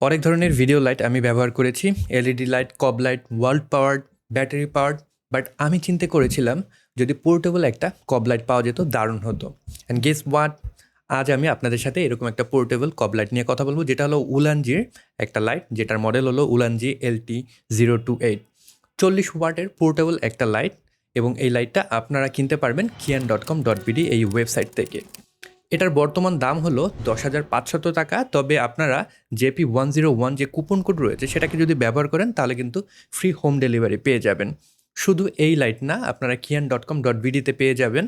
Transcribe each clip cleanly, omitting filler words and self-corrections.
অনেক ধরনের video light আমি ব্যবহার করেছি, এলইডি লাইট, কব light, world powered, battery powered. But আমি চিন্তা করেছিলাম যদি পোর্টেবল একটা কব লাইট পাওয়া যেত দারুণ হতো। অ্যান্ড গেস হোয়াট, আজ আমি আপনাদের সাথে এরকম একটা পোর্টেবল কব লাইট নিয়ে কথা বলবো, যেটা হলো উলানজির একটা লাইট, যেটার মডেল হলো উলানজি LT028। 40 ওয়াটের পোর্টেবল একটা লাইট, এবং এই লাইটটা আপনারা কিনতে পারবেন kian.com.bd এই ওয়েবসাইট থেকে। এটার বর্তমান দাম হলো 10,500 টাকা। তবে আপনারা JP101 যে কুপন কোড রয়েছে সেটাকে যদি ব্যবহার করেন তাহলে কিন্তু ফ্রি হোম ডেলিভারি পেয়ে যাবেন। শুধু এই লাইট না, আপনারা kian.com.bd-তে পেয়ে যাবেন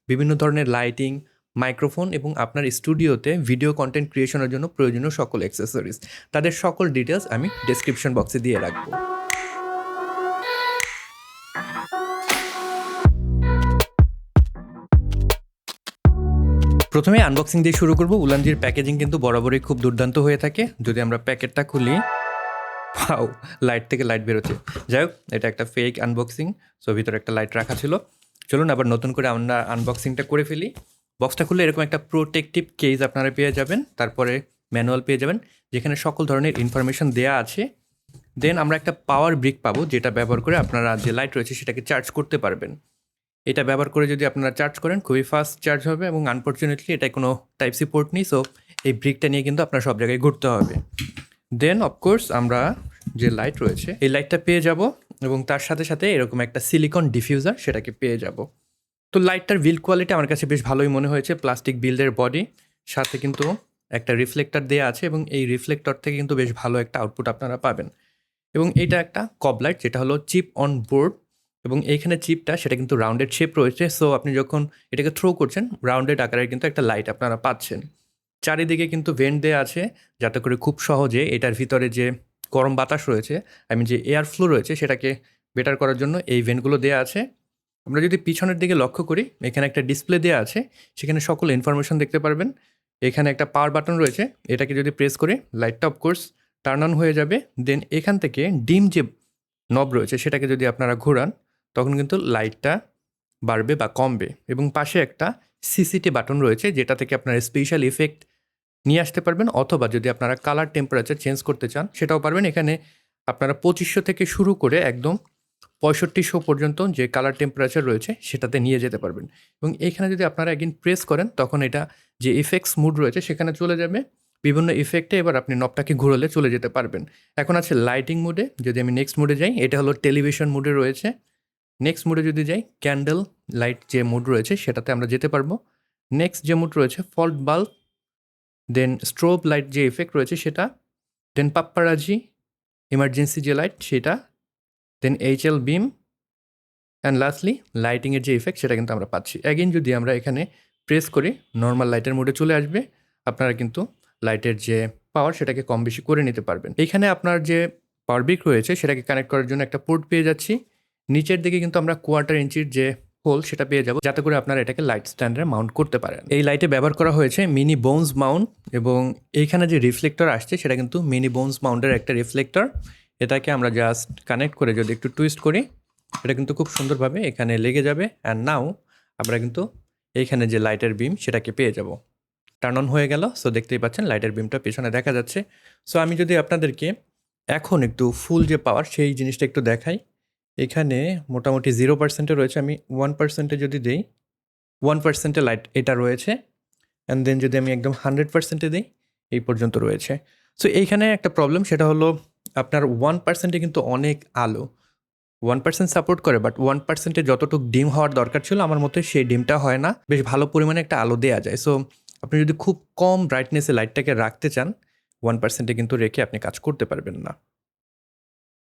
বিভিন্ন ধরনের লাইটিং, মাইক্রোফোন এবং আপনার স্টুডিওতে ভিডিও কন্টেন্ট ক্রিয়েশনের জন্য প্রয়োজনীয় সকল অ্যাক্সেসরিজ। তাদের সকল ডিটেলস আমি ডেসক্রিপশন বক্সে দিয়ে রাখবো। প্রথমে আনবক্সিং দিয়ে শুরু করব। উলানজির প্যাকেজিং কিন্তু বরাবরই খুব দুর্দান্ত হয়ে থাকে। যদি আমরা প্যাকেটটা খুলি, পাও লাইট থেকে লাইট বেরোচ্ছে। যাই হোক, এটা একটা ফেক আনবক্সিং, সো ভিতরে একটা লাইট রাখা ছিল। চলুন আবার নতুন করে আমরা আনবক্সিংটা করে ফেলি। বক্সটা খুলে এরকম একটা প্রোটেকটিভ কেস আপনারা পেয়ে যাবেন, তারপরে ম্যানুয়াল পেয়ে যাবেন যেখানে সকল ধরনের ইনফরমেশন দেওয়া আছে। দেন আমরা একটা পাওয়ার ব্রিক পাবো, যেটা ব্যবহার করে আপনারা যে লাইট রয়েছে সেটাকে চার্জ করতে পারবেন। এটা ব্যবহার করে যদি আপনারা চার্জ করেন খুবই ফাস্ট চার্জ হবে, এবং আনফর্চুনেটলি এটায় কোনো টাইপ সি পোর্ট নেই, সো এই ব্রিকটা নিয়ে কিন্তু আপনার সব জায়গায় ঘুরতে হবে। দেন অফকোর্স আমরা যে লাইট রয়েছে এই লাইটটা পেয়ে যাব, এবং তার সাথে সাথে এরকম একটা সিলিকন ডিফিউজার সেটাকে পেয়ে যাব। তো লাইটটার বিল্ড কোয়ালিটি আমার কাছে বেশ ভালোই মনে হয়েছে। প্লাস্টিক বিল্ডের বডি, সাথে কিন্তু একটা রিফ্লেক্টর দেওয়া আছে, এবং এই রিফ্লেক্টর থেকে কিন্তু বেশ ভালো একটা আউটপুট আপনারা পাবেন। এবং এটা একটা কব লাইট, যেটা হলো চিপ অন বোর্ড, এবং এইখানে চিপটা সেটা কিন্তু রাউন্ডেড শেপ রয়েছে। সো আপনি যখন এটাকে থ্রো করছেন, রাউন্ডেড আকারের কিন্তু একটা লাইট আপনারা পাচ্ছেন। চারিদিকে কিন্তু ভেন্ট দেওয়া আছে, যাতে করে খুব সহজে এটার ভিতরে যে গরম বাতাস রয়েছে, যে এয়ার ফ্লো রয়েছে সেটাকে বেটার করার জন্য এই ভেন্টগুলো দেওয়া আছে। আমরা যদি পিছনের দিকে লক্ষ্য করি, এখানে একটা ডিসপ্লে দেওয়া আছে, সেখানে সকল ইনফরমেশন দেখতে পারবেন। এখানে একটা পাওয়ার বাটন রয়েছে, এটাকে যদি প্রেস করি লাইটটা অফকোর্স টার্ন অন হয়ে যাবে। দেন এখান থেকে ডিম যে নব রয়েছে সেটাকে যদি আপনারা ঘোরান, তখন কিন্তু লাইটটা বাড়বে বা কমবে। এবং পাশে একটা সিসিটি বাটন রয়েছে, যেটা থেকে আপনারা স্পেশাল ইফেক্ট নিয়ে আসতে পারবেন, অথবা যদি আপনারা কালার টেম্পারেচার চেঞ্জ করতে চান সেটাও পারবেন। এখানে আপনারা 2500 থেকে শুরু করে একদম 6500 পর্যন্ত যে কালার টেম্পারেচার রয়েছে সেটাতে নিয়ে যেতে পারবেন। এবং এখানে যদি আপনারা একদিন প্রেস করেন, তখন এটা যে ইফেক্টস মুড রয়েছে সেখানে চলে যাবে। বিভিন্ন ইফেক্টে এবার আপনি নবটাকে ঘুরলে চলে যেতে পারবেন। এখন আছে লাইটিং মুডে। যদি আমি নেক্সট মুডে যাই, এটা হলো টেলিভিশন মুডে রয়েছে। নেক্সট মুডে যদি যাই, ক্যান্ডেল লাইট যে মুড রয়েছে সেটাতে আমরা যেতে পারবো। নেক্সট যে মুড রয়েছে ফল্ট বাল্ব, দেন স্ট্রোব লাইট যে ইফেক্ট রয়েছে সেটা, দেন পাপ্পারাজি ইমার্জেন্সি যে লাইট সেটা, দেন HL বিম, অ্যান্ড লাস্টলি লাইটিংয়ের যে ইফেক্ট সেটা কিন্তু আমরা পাচ্ছি। অ্যাগেন যদি আমরা এখানে প্রেস করি, নর্মাল লাইটের মোডে চলে আসবে। আপনারা কিন্তু লাইটের যে পাওয়ার সেটাকে কম বেশি করে নিতে পারবেন। এখানে আপনার যে পাওয়ার ব্রিক রয়েছে সেটাকে কানেক্ট করার জন্য একটা পোর্ট পেয়ে যাচ্ছি। নিচের দিকে কিন্তু আমরা 1/4 ইঞ্চির যে হোল সেটা পেয়ে যাব, যাতে করে আপনারা এটাকে লাইট স্ট্যান্ডে মাউন্ট করতে পারেন। এই লাইটে ব্যবহার করা হয়েছে মিনি বোনস মাউন্ট, এবং এইখানে যে রিফ্লেক্টর আসছে সেটা কিন্তু মিনি বোনস মাউন্টের একটা রিফ্লেক্টর। এটাকে আমরা জাস্ট কানেক্ট করে যদি একটু টুইস্ট করি, এটা কিন্তু খুব সুন্দরভাবে এখানে লেগে যাবে। অ্যান্ড নাও আমরা কিন্তু এইখানে যে লাইটের বিম সেটাকে পেয়ে যাব। টার্ন অন হয়ে গেল। সো দেখতেই পাচ্ছেন লাইটের বিমটা পেছনে দেখা যাচ্ছে। সো আমি যদি আপনাদেরকে এখন একটু ফুল যে পাওয়ার সেই জিনিসটা একটু দেখাই, এখানে মোটামুটি 0%-এ রয়েছে। আমি 1%-এ যদি দিই, 1%-এ লাইট এটা রয়েছে। অ্যান্ড দেন যদি আমি একদম 100%-এ দিই, এই পর্যন্ত রয়েছে। সো এইখানে একটা প্রবলেম, সেটা হলো আপনার 1%-এ কিন্তু অনেক আলো 1% সাপোর্ট করে, বাট 1%-এ যতটুকু ডিম হওয়ার দরকার ছিল আমার মতে সেই ডিমটা হয় না। বেশ ভালো পরিমাণে একটা আলো দেওয়া যায়। সো আপনি যদি খুব কম ব্রাইটনেসে লাইটটাকে রাখতে চান, 1%-এ কিন্তু রেখে আপনি কাজ করতে পারবেন না।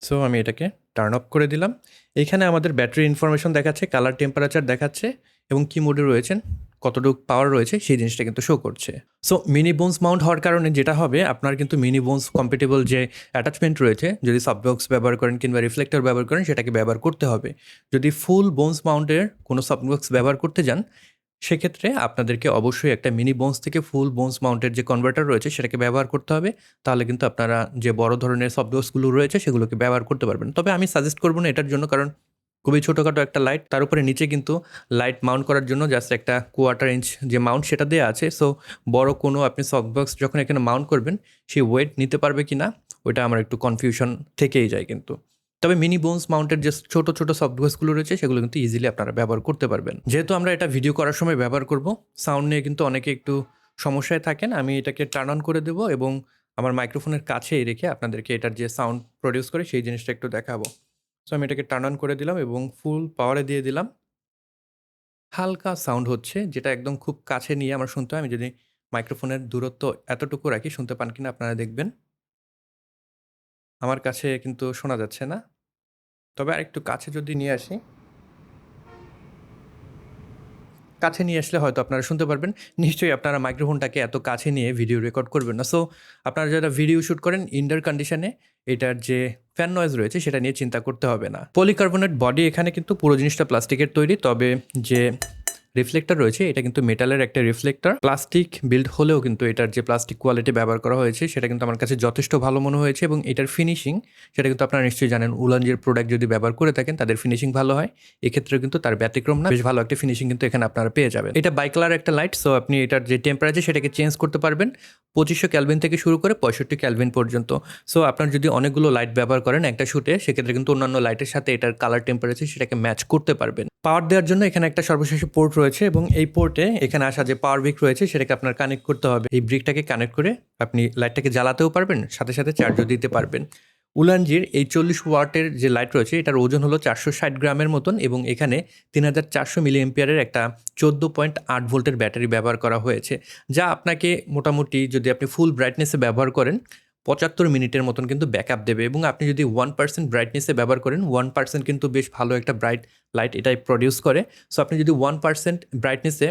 সো আমি এটাকে টার্ন অফ করে দিলাম। এইখানে আমাদের ব্যাটারি ইনফরমেশন দেখাচ্ছে, কালার টেম্পারেচার দেখাচ্ছে, এবং কি মোডে রয়েছেন, কতটুকু পাওয়ার রয়েছে সেই জিনিসটা কিন্তু শো করছে। সো মিনি বোনস মাউন্ট হওয়ার কারণে যেটা হবে, আপনার কিন্তু মিনি বোনস কম্প্যাটেবল যে অ্যাটাচমেন্ট রয়েছে, যদি সফটবক্স ব্যবহার করেন কিংবা রিফ্লেক্টর ব্যবহার করেন, সেটাকে ব্যবহার করতে হবে। যদি ফুল বোনস মাউন্টের কোনো সফটবক্স ব্যবহার করতে যান, সেক্ষেত্রে আপনাদেরকে অবশ্যই একটা মিনি বোনস থেকে ফুল বোনস মাউন্টের যে কনভার্টার রয়েছে সেটাকে ব্যবহার করতে হবে। তাহলে কিন্তু আপনারা যে বড় ধরনের সফটবক্সগুলো রয়েছে সেগুলোকে ব্যবহার করতে পারবেন। তবে আমি সাজেস্ট করবো না এটার জন্য, কারণ খুবই ছোটোখাটো একটা লাইট, তার উপরে নিচে কিন্তু লাইট মাউন্ট করার জন্য জাস্ট একটা 1/4 ইঞ্চ যে মাউন্ট সেটা দেওয়া আছে। সো বড় কোনো আপনি সফট বক্স যখন এখানে মাউন্ট করবেন সেই ওয়েট নিতে পারবে কি না ওইটা আমার একটু কনফিউশন থেকেই যায় কিন্তু। তবে মিনি বোনস মাউন্টের যে ছোটো ছোটো সফট বক্সগুলো রয়েছে সেগুলো কিন্তু ইজিলি আপনারা ব্যবহার করতে পারবেন। যেহেতু আমরা এটা ভিডিও করার সময় ব্যবহার করব, সাউন্ড নিয়ে কিন্তু অনেকে একটু সমস্যায় থাকেন। আমি এটাকে টার্ন অন করে দেবো এবং আমার মাইক্রোফোনের কাছেই রেখে আপনাদেরকে এটার যে সাউন্ড প্রডিউস করে সেই জিনিসটা একটু দেখাবো। সো আমি এটাকে টার্ন অন করে দিলাম এবং ফুল পাওয়ারে দিয়ে দিলাম। হালকা সাউন্ড হচ্ছে, যেটা একদম খুব কাছে নিয়ে আমার শুনতে হয়। আমি যদি মাইক্রোফোনের দূরত্ব এতটুকু রাখি, শুনতে পান কিনা আপনারা দেখবেন। আমার কাছে কিন্তু শোনা যাচ্ছে না। তবে আরেকটু কাছে যদি নিয়ে আসি, কাছে নিয়ে আসলে হয়তো আপনারা শুনতে পারবেন। নিশ্চয়ই আপনারা মাইক্রোফোনটাকে এত কাছে নিয়ে ভিডিও রেকর্ড করবেন না। সো আপনারা যারা ভিডিও শ্যুট করেন ইনডোর কন্ডিশনে, এটার যে ফ্যান নয়েজ রয়েছে সেটা নিয়ে চিন্তা করতে হবে না। পলিকার্বনেট বডি এখানে কিন্তু পুরো জিনিসটা প্লাস্টিকের তৈরি, তবে যে রিফ্লেক্টর রয়েছে এটা কিন্তু মেটালের একটা রিফ্লেক্টর। প্লাস্টিক বিল্ড হলেও কিন্তু এটার যে প্লাস্টিক কোয়ালিটি ব্যবহার করা হয়েছে সেটা কিন্তু আমার কাছে যথেষ্ট ভালো মনে হয়েছে। এবং এটার ফিনিশিং সেটা কিন্তু আপনারা নিশ্চয়ই জানেন, উলানজির প্রোডাক্ট যদি ব্যবহার করে থাকেন তাদের ফিনিশিং ভালো হয়। এক্ষেত্রে কিন্তু তার ব্যতিক্রম না, বেশ ভালো একটা ফিনিশিং কিন্তু এখানে আপনারা পেয়ে যাবেন। এটা বাই কালার একটা লাইট, সো আপনি এটার যে টেম্পারেচার সেটাকে চেঞ্জ করতে পারবেন 2500 ক্যালভিন থেকে শুরু করে 65 ক্যালভিন পর্যন্ত। সো আপনার যদি অনেকগুলো লাইট ব্যবহার করেন একটা শুটে, সেক্ষেত্রে কিন্তু অন্যান্য লাইটের সাথে এটার কালার টেম্পারেচার সেটাকে ম্যাচ করতে পারবেন। পাওয়ার দেওয়ার জন্য এখানে একটা সর্বশেষ পোর্ট রয়েছে এবং এই পোর্টে এখানে আসা যে পাওয়ার ব্রিক রয়েছে সেটাকে আপনার কানেক্ট করতে হবে। এই ব্রিকটাকে কানেক্ট করে আপনি লাইটটাকে জ্বালাতেও পারবেন, সাথে সাথে চার্জও দিতে পারবেন। উলানজির এই 40 ওয়াটের যে লাইট রয়েছে এটার ওজন হলো 460 গ্রামের মতন এবং এখানে 3400 মিলি এম্পিয়ারের একটা 14.8 ভোল্টের ব্যাটারি ব্যবহার করা হয়েছে, যা আপনাকে মোটামুটি যদি আপনি ফুল ব্রাইটনেসে ব্যবহার করেন 75 মিনিটের মতন কিন্তু ব্যাকআপ দেবে। এবং আপনি যদি 1% ব্রাইটনেসে ব্যবহার করেন, 1% কিন্তু বেশ ভালো একটা ব্রাইট লাইট এটাই প্রডিউস করে। সো আপনি যদি 1% ব্রাইটনেসে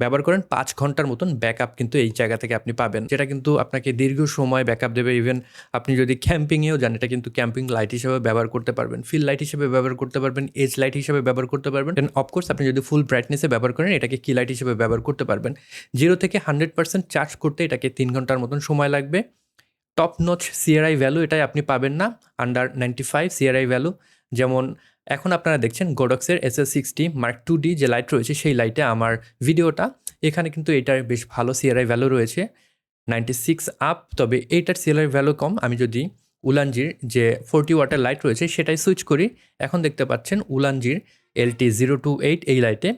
ব্যবহার করেন 5 ঘন্টার মতন ব্যাকআপ কিন্তু এই জায়গা থেকে আপনি পাবেন, যেটা কিন্তু আপনাকে দীর্ঘ সময় ব্যাকআপ দেবে। ইভেন আপনি যদি ক্যাম্পিংয়েও যান, এটা কিন্তু ক্যাম্পিং লাইট হিসেবে ব্যবহার করতে পারবেন, ফিল লাইট হিসেবে ব্যবহার করতে পারবেন, এজ লাইট হিসেবে ব্যবহার করতে পারবেন। দেন অফকোর্স আপনি যদি ফুল ব্রাইটনেসে ব্যবহার করেন এটাকে কি লাইট হিসেবে ব্যবহার করতে পারবেন। 0 থেকে 100% চার্জ করতে এটাকে 3 ঘন্টার মতন সময় লাগবে। টপ নচ সিআরআই ভ্যালু এটাই আপনি পাবেন না, আন্ডার 95 সিআরআই ভ্যালু। যেমন এখন আপনারা দেখছেন গোডক্সের SS60 Mark 2D যে লাইট রয়েছে সেই লাইটে আমার ভিডিওটা, এখানে কিন্তু এটার বেশ ভালো সিআরআই ভ্যালু রয়েছে 96 আপ। তবে এইটার সিআরআই ভ্যালু কম। আমি যদি উলানজির যে 40 ওয়াটের লাইট রয়েছে সেটাই সুইচ করি, এখন দেখতে পাচ্ছেন উলানজির LT028 এই লাইটে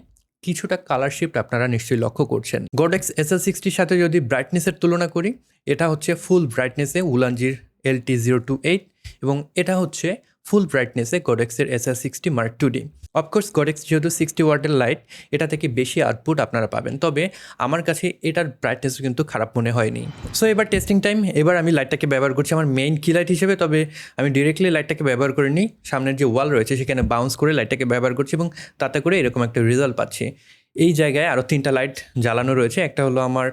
কিছুটা কালার শিফট আপনারা নিশ্চয়ই লক্ষ্য করছেন। গডেক্স SS60 সাথে যদি ব্রাইটনেসের তুলনা করি, এটা হচ্ছে ফুল ব্রাইটনেসে উলানজির LT028 এবং এটা হচ্ছে ফুল ব্রাইটনেসে গডেক্সের SS60 Mark 2D। অফকোর্স গডেক্স যেহেতু 60 ওয়াটের লাইট, এটা থেকে বেশি আউটপুট আপনারা পাবেন, তবে আমার কাছে এটার ব্রাইটনেস কিন্তু খারাপ মনে হয়নি। সো এবার টেস্টিং টাইম। এবার আমি লাইটটাকে ব্যবহার করছি আমার মেইন কি লাইট হিসেবে, তবে আমি ডিরেক্টলি লাইটটাকে ব্যবহার করিনি, সামনের যে ওয়াল রয়েছে সেখানে বাউন্স করে লাইটটাকে ব্যবহার করছি এবং তাতে করে এরকম একটা রেজাল্ট পাচ্ছি। এই জায়গায় আরও 3টা লাইট জ্বালানো রয়েছে, একটা হলো আমার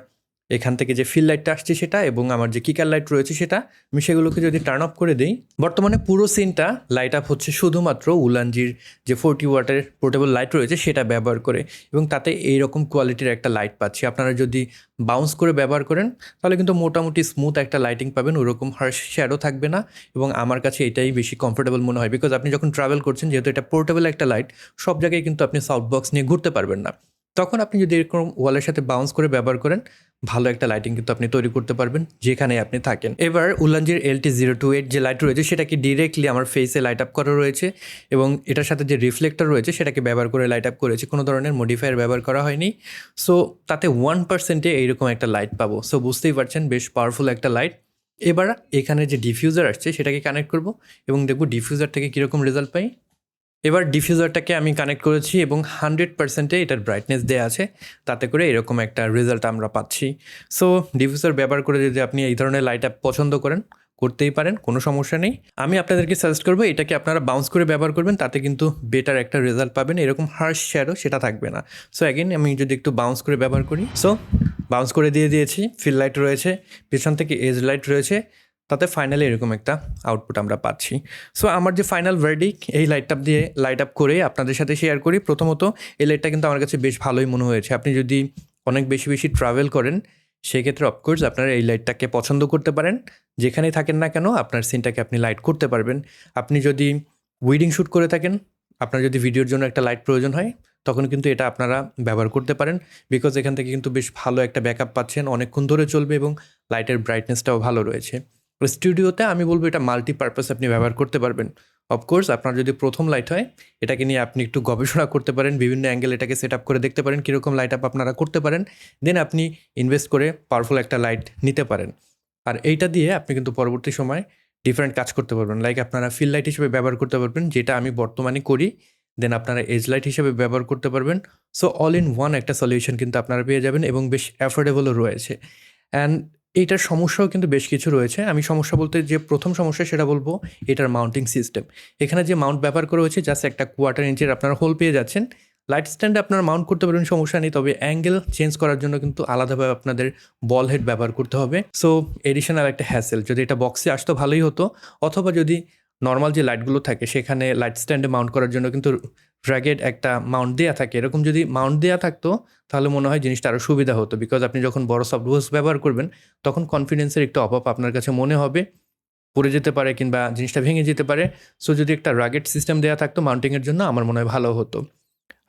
এখান থেকে যে ফিল লাইটটা আসছে সেটা, এবং আমার যে কিকার লাইট রয়েছে সেটা। আমি সেগুলোকে যদি টার্ন অফ করে দিই, বর্তমানে পুরো সিনটা লাইট আপ হচ্ছে শুধুমাত্র উলানজির যে 40 ওয়াটের পোর্টেবল লাইট রয়েছে সেটা ব্যবহার করে, এবং তাতে এইরকম কোয়ালিটির একটা লাইট পাচ্ছি। আপনারা যদি বাউন্স করে ব্যবহার করেন তাহলে কিন্তু মোটামুটি স্মুথ একটা লাইটিং পাবেন, ওরকম হার্শ শ্যাডো থাকবে না। এবং আমার কাছে এটাই বেশি কমফোর্টেবল মনে হয়, বিকজ আপনি যখন ট্রাভেল করছেন, যেহেতু এটা পোর্টেবল একটা লাইট, সব জায়গায় কিন্তু আপনি সাউন্ড বক্স নিয়ে ঘুরতে পারবেন না। তখন আপনি যদি এরকম ওয়ালের সাথে বাউন্স করে ব্যবহার করেন, ভালো একটা লাইটিং কিন্তু আপনি তৈরি করতে পারবেন যেখানে আপনি থাকেন। এবার উলানজির LT028 যে লাইট রয়েছে সেটাকে ডিরেক্টলি আমার ফেসে লাইট আপ করা রয়েছে, এবং এটার সাথে যে রিফ্লেক্টর রয়েছে সেটাকে ব্যবহার করে লাইট আপ করেছি, কোনো ধরনের মডিফায়ার ব্যবহার করা হয়নি। সো তাতে 1%-এ এইরকম একটা লাইট পাবো। সো বুঝতেই পারছেন বেশ পাওয়ারফুল একটা লাইট। এবার এখানে যে ডিফিউজার আসছে সেটাকে কানেক্ট করব এবং দেখব ডিফিউজার থেকে কীরকম রেজাল্ট পাই। এবার ডিফিউজারটাকে আমি কানেক্ট করেছি এবং 100%-এ এটার ব্রাইটনেস দেওয়া আছে, তাতে করে এরকম একটা রেজাল্ট আমরা পাচ্ছি। সো ডিফিউজার ব্যবহার করে যদি আপনি এই ধরনের লাইট আপ পছন্দ করেন, করতেই পারেন, কোনো সমস্যা নেই। আমি আপনাদেরকে সাজেস্ট করবো এটাকে আপনারা বাউন্স করে ব্যবহার করবেন, তাতে কিন্তু বেটার একটা রেজাল্ট পাবেন, এরকম হার্শ শ্যাডো সেটা থাকবে না। সো অ্যাগেন আমি যদি একটু বাউন্স করে ব্যবহার করি, সো বাউন্স করে দিয়ে দিয়েছি, ফিল লাইট রয়েছে, পিছন থেকে এজ লাইট রয়েছে, তাতে ফাইনালি এরকম একটা আউটপুট আমরা পাচ্ছি। সো আমার যে ফাইনাল ভার্ডিক্ট এই লাইটটা দিয়ে লাইট আপ করে আপনাদের সাথে শেয়ার করি। প্রথমত এই লাইটটা কিন্তু আমার কাছে বেশ ভালোই মনে হয়েছে। আপনি যদি অনেক বেশি বেশি ট্রাভেল করেন সেক্ষেত্রে অফকোর্স আপনারা এই লাইটটাকে পছন্দ করতে পারেন, যেখানেই থাকেন না কেন আপনার সিনটাকে আপনি লাইট করতে পারবেন। আপনি যদি উইডিং শ্যুট করে থাকেন, আপনার যদি ভিডিওর জন্য একটা লাইট প্রয়োজন হয় তখন কিন্তু এটা আপনারা ব্যবহার করতে পারেন, বিকজ এখান থেকে কিন্তু বেশ ভালো একটা ব্যাকআপ পাচ্ছেন, অনেকক্ষণ ধরে চলবে এবং লাইটের ব্রাইটনেসটাও ভালো রয়েছে। স্টুডিওতে আমি বলবো এটা মাল্টিপারপাস আপনি ব্যবহার করতে পারবেন। অফকোর্স আপনার যদি প্রথম লাইট হয় এটাকে নিয়ে আপনি একটু গবেষণা করতে পারেন, বিভিন্ন অ্যাঙ্গেল এটাকে সেট আপ করে দেখতে পারেন কীরকম লাইট আপ আপনারা করতে পারেন, দেন আপনি ইনভেস্ট করে পাওয়ারফুল একটা লাইট নিতে পারেন। আর এইটা দিয়ে আপনি কিন্তু পরবর্তী সময় ডিফারেন্ট কাজ করতে পারবেন, লাইক আপনারা ফিল লাইট হিসেবে ব্যবহার করতে পারবেন, যেটা আমি বর্তমানে করি, দেন আপনারা এজ লাইট হিসেবে ব্যবহার করতে পারবেন। সো অল ইন ওয়ান একটা সলিউশন কিন্তু আপনারা পেয়ে যাবেন এবং বেশ অ্যাফোর্ডেবলও রয়েছে। অ্যান্ড এইটার সমস্যাও কিন্তু বেশ কিছু রয়েছে। আমি সমস্যা বলতে যে প্রথম সমস্যা সেটা বলবো এটার মাউন্টিং সিস্টেম। এখানে যে মাউন্ট ব্যবহার করা হয়েছে জাস্ট একটা 1/4 ইঞ্চের আপনারা হোল পেয়ে যাচ্ছেন। লাইট স্ট্যান্ডে আপনারা মাউন্ট করতে পারবেন, সমস্যা নেই, তবে অ্যাঙ্গেল চেঞ্জ করার জন্য কিন্তু আলাদাভাবে আপনাদের বল হেড ব্যবহার করতে হবে। সো এডিশনাল একটা হ্যাসেল। যদি এটা বক্সে আসতো ভালোই হতো, অথবা যদি নর্মাল যে লাইটগুলো থাকে সেখানে লাইট স্ট্যান্ডে মাউন্ট করার জন্য কিন্তু র্যাগেড একটা মাউন্ট দেওয়া থাকে, এরকম যদি মাউন্ট দেওয়া থাকতো তাহলে মনে হয় জিনিসটা আরও সুবিধা হতো, বিকজ আপনি যখন বড় সফট বক্স ব্যবহার করবেন তখন কনফিডেন্সের একটু অভাব আপনার কাছে মনে হবে, পড়ে যেতে পারে কিংবা জিনিসটা ভেঙে যেতে পারে। সো যদি একটা রাগেড সিস্টেম দেওয়া থাকতো মাউন্টিংয়ের জন্য আমার মনে হয় ভালো হতো।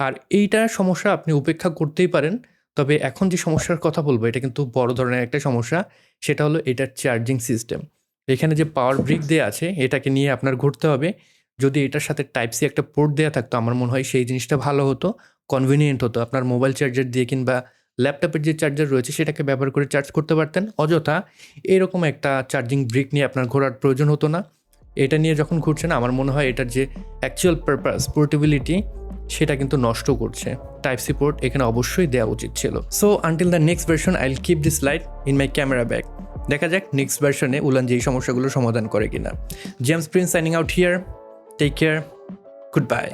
আর এইটা সমস্যা আপনি উপেক্ষা করতেই পারেন, তবে এখন যে সমস্যার কথা বলবো এটা কিন্তু বড় ধরনের একটা সমস্যা, সেটা হলো এটার চার্জিং সিস্টেম। এখানে যে পাওয়ার ব্রিক দেওয়া আছে এটাকে নিয়ে আপনার ঘুরতে হবে। যদি এটার সাথে টাইপ সি একটা পোর্ট দেওয়া থাকতো আমার মনে হয় সেই জিনিসটা ভালো হতো, কনভিনিয়েন্ট হতো, আপনার মোবাইল চার্জার দিয়ে কিংবা ল্যাপটপের যে চার্জার রয়েছে সেটাকে ব্যবহার করে চার্জ করতে পারতেন, অযথা এরকম একটা চার্জিং ব্রিক নিয়ে আপনার ঘোরার প্রয়োজন হতো না। এটা নিয়ে যখন ঘুরছেন আমার মনে হয় এটার যে অ্যাকচুয়াল পারপাস পোর্টেবিলিটি সেটা কিন্তু নষ্ট করছে। টাইপ সি পোর্ট এখানে অবশ্যই দেওয়া উচিত ছিল। So until the next version I will keep this light in my camera bag. দেখা যাক নেক্সট ভার্সনে উলান যে এই সমস্যাগুলো সমাধান করে কিনা। James Prince signing out here, take care, good by.